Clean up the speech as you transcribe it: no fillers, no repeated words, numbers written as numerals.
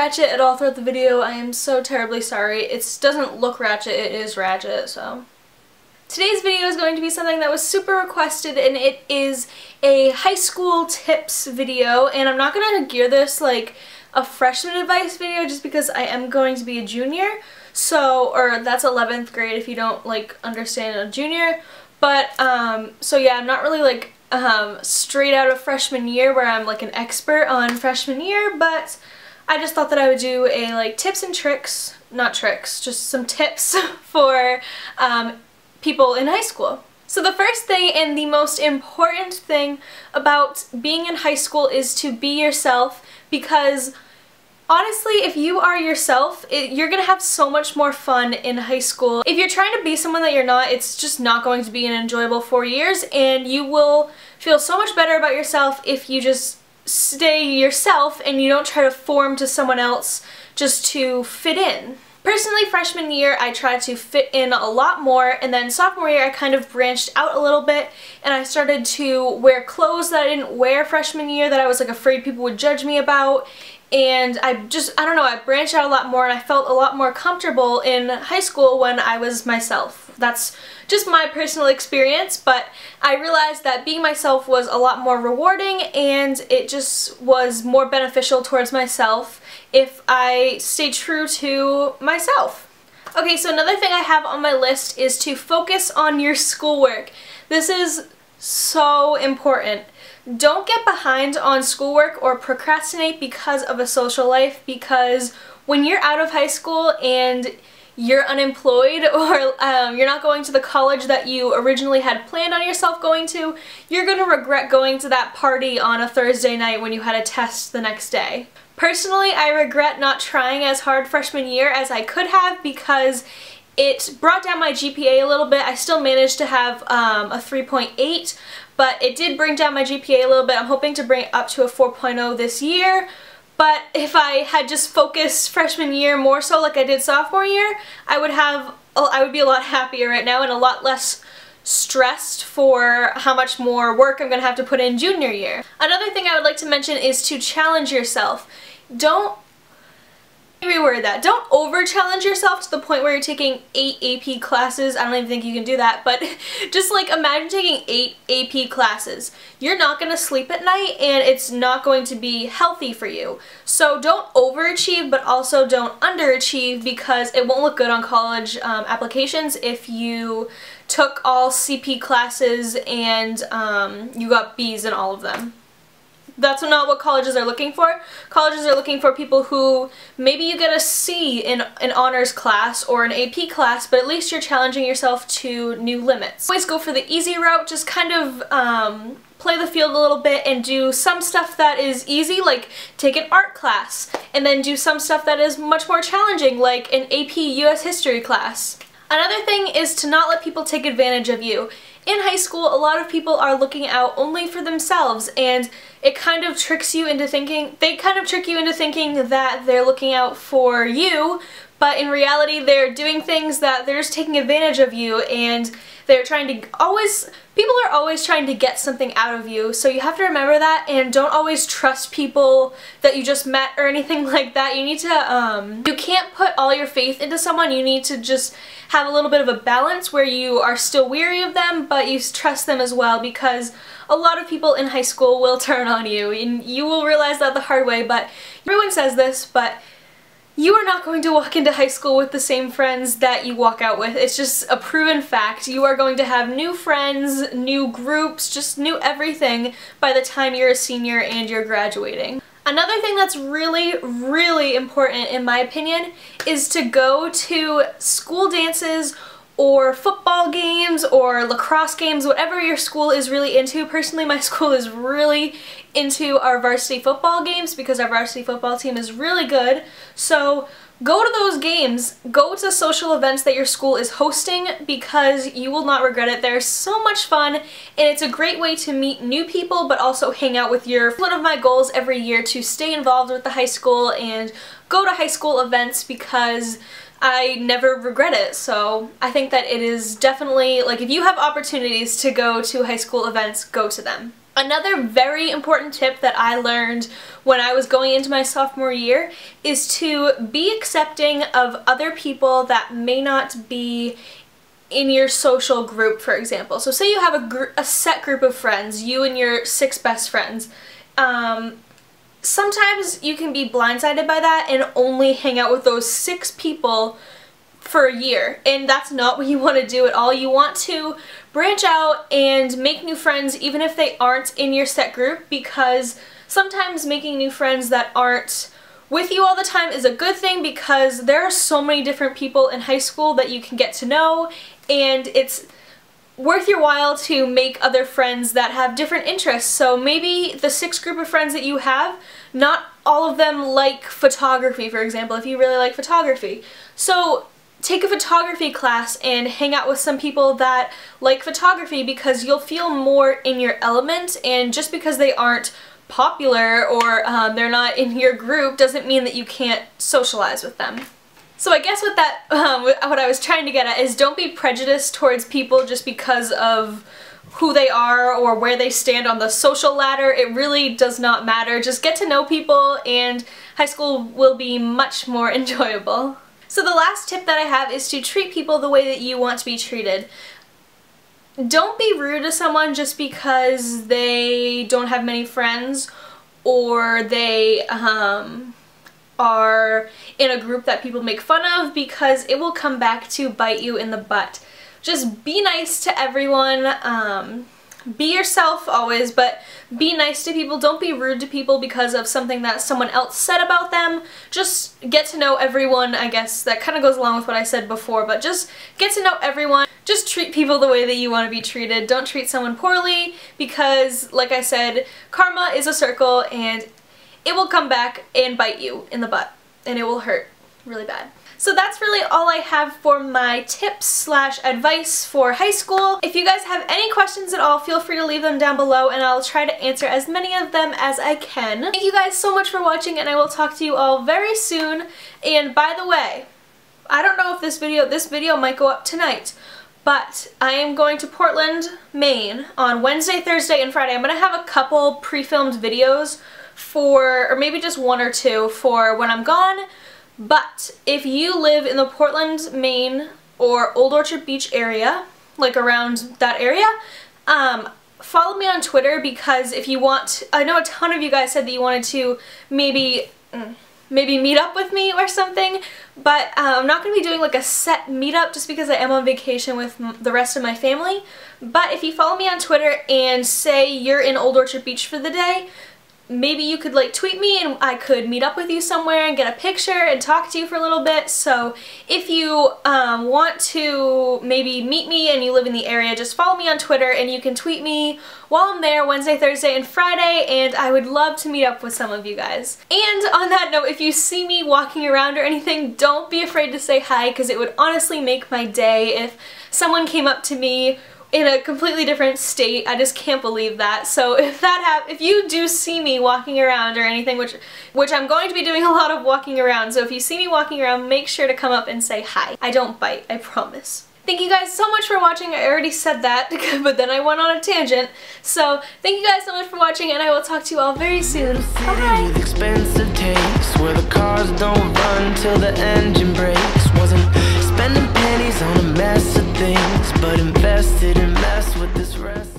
ratchet at all throughout the video, I am so terribly sorry. It doesn't look ratchet, it is ratchet, so. Today's video is going to be something that was super requested, and it is a high school tips video, and I'm not going to gear this like a freshman advice video just because I am going to be a junior, so, or that's 11th grade if you don't like understand a junior, but so yeah, I'm not really like straight out of freshman year where I'm like an expert on freshman year, but I just thought that I would do a like tips and tricks, not tricks, just some tips for people in high school. So the first thing and the most important thing about being in high school is to be yourself, because honestly, if you are yourself, you're gonna have so much more fun in high school. If you're trying to be someone that you're not, it's just not going to be an enjoyable 4 years, and you will feel so much better about yourself if you just stay yourself and you don't try to form to someone else just to fit in. Personally, freshman year, I tried to fit in a lot more, and then sophomore year, I kind of branched out a little bit, and I started to wear clothes that I didn't wear freshman year that I was like afraid people would judge me about, and I don't know, I branched out a lot more, and I felt a lot more comfortable in high school when I was myself. That's just my personal experience, but I realized that being myself was a lot more rewarding, and it just was more beneficial towards myself if I stay true to myself. Okay, so another thing I have on my list is to focus on your schoolwork. This is so important. Don't get behind on schoolwork or procrastinate because of a social life, because when you're out of high school and you're unemployed, or you're not going to the college that you originally had planned on yourself going to, you're going to regret going to that party on a Thursday night when you had a test the next day. Personally, I regret not trying as hard freshman year as I could have because it brought down my GPA a little bit. I still managed to have a 3.8, but it did bring down my GPA a little bit. I'm hoping to bring it up to a 4.0 this year. But if I had just focused freshman year more so like I did sophomore year, I would be a lot happier right now and a lot less stressed for how much more work I'm going to have to put in junior year. Another thing I would like to mention is to challenge yourself. Don't over-challenge yourself to the point where you're taking 8 AP classes. I don't even think you can do that, but just like imagine taking 8 AP classes. You're not going to sleep at night, and it's not going to be healthy for you. So don't overachieve, but also don't underachieve, because it won't look good on college applications if you took all CP classes and you got B's in all of them. That's not what colleges are looking for. Colleges are looking for people who maybe you get a C in an honors class or an AP class, but at least you're challenging yourself to new limits. Always go for the easy route. Just kind of play the field a little bit and do some stuff that is easy, like take an art class, and then do some stuff that is much more challenging, like an AP US history class. Another thing is to not let people take advantage of you. In high school, a lot of people are looking out only for themselves, and it kind of tricks you into thinking, they kind of trick you into thinking that they're looking out for you, but in reality they're doing things that they're just taking advantage of you, and they're trying to people are always trying to get something out of you, so you have to remember that, and don't always trust people that you just met or anything like that. You need to, you can't put all your faith into someone. You need to just have a little bit of a balance where you are still weary of them, but you trust them as well, because a lot of people in high school will turn on you, and you will realize that the hard way. But everyone says this, but you are not going to walk into high school with the same friends that you walk out with. It's just a proven fact. You are going to have new friends, new groups, just new everything by the time you're a senior and you're graduating. Another thing that's really, really important in my opinion is to go to school dances or football games or lacrosse games, whatever your school is really into. Personally, my school is really into our varsity football games because our varsity football team is really good. So go to those games, go to social events that your school is hosting, because you will not regret it. They're so much fun, and it's a great way to meet new people but also hang out with your... One of my goals every year to stay involved with the high school and go to high school events, because I never regret it. So I think that it is definitely, like, if you have opportunities to go to high school events, go to them. Another very important tip that I learned when I was going into my sophomore year is to be accepting of other people that may not be in your social group, for example. So say you have a set group of friends, you and your 6 best friends. Sometimes you can be blindsided by that and only hang out with those 6 people for a year, and that's not what you want to do at all. You want to branch out and make new friends even if they aren't in your set group, because sometimes making new friends that aren't with you all the time is a good thing, because there are so many different people in high school that you can get to know, and it's worth your while to make other friends that have different interests. So maybe the 6 group of friends that you have, not all of them like photography, for example, if you really like photography. So take a photography class and hang out with some people that like photography, because you'll feel more in your element, and just because they aren't popular or they're not in your group doesn't mean that you can't socialize with them. So I guess with that, what I was trying to get at is don't be prejudiced towards people just because of who they are or where they stand on the social ladder. It really does not matter. Just get to know people, and high school will be much more enjoyable. So the last tip that I have is to treat people the way that you want to be treated. Don't be rude to someone just because they don't have many friends, or they are in a group that people make fun of, because it will come back to bite you in the butt. Just be nice to everyone. Be yourself always, but be nice to people. Don't be rude to people because of something that someone else said about them. Just get to know everyone, I guess. That kind of goes along with what I said before, but just get to know everyone. Just treat people the way that you want to be treated. Don't treat someone poorly, because, like I said, karma is a circle, and it will come back and bite you in the butt, and it will hurt really bad. So that's really all I have for my tips / advice for high school. If you guys have any questions at all, feel free to leave them down below, and I'll try to answer as many of them as I can. Thank you guys so much for watching, and I will talk to you all very soon. And by the way, I don't know if this video might go up tonight, but I am going to Portland, Maine on Wednesday, Thursday, and Friday. I'm going to have a couple pre-filmed videos for, or maybe just 1 or 2 for when I'm gone. But if you live in the Portland, Maine, or Old Orchard Beach area, like around that area, follow me on Twitter, because if you want, I know a ton of you guys said that you wanted to maybe meet up with me or something, but I'm not going to be doing like a set meetup just because I am on vacation with the rest of my family. But if you follow me on Twitter and say you're in Old Orchard Beach for the day, maybe you could like tweet me and I could meet up with you somewhere and get a picture and talk to you for a little bit. So if you want to maybe meet me and you live in the area, just follow me on Twitter and you can tweet me while I'm there Wednesday, Thursday, and Friday, and I would love to meet up with some of you guys. And on that note, if you see me walking around or anything, don't be afraid to say hi, because it would honestly make my day if someone came up to me in a completely different state. I just can't believe that. So if you do see me walking around or anything, which I'm going to be doing a lot of walking around, so if you see me walking around, make sure to come up and say hi. I don't bite, I promise. Thank you guys so much for watching. I already said that, but then I went on a tangent. So thank you guys so much for watching, and I will talk to you all very soon. Bye! Expensive taste, where the cars don't run till the engine breaks. Wasn't spending pennies on a mess of things, but invested in mess with this rest.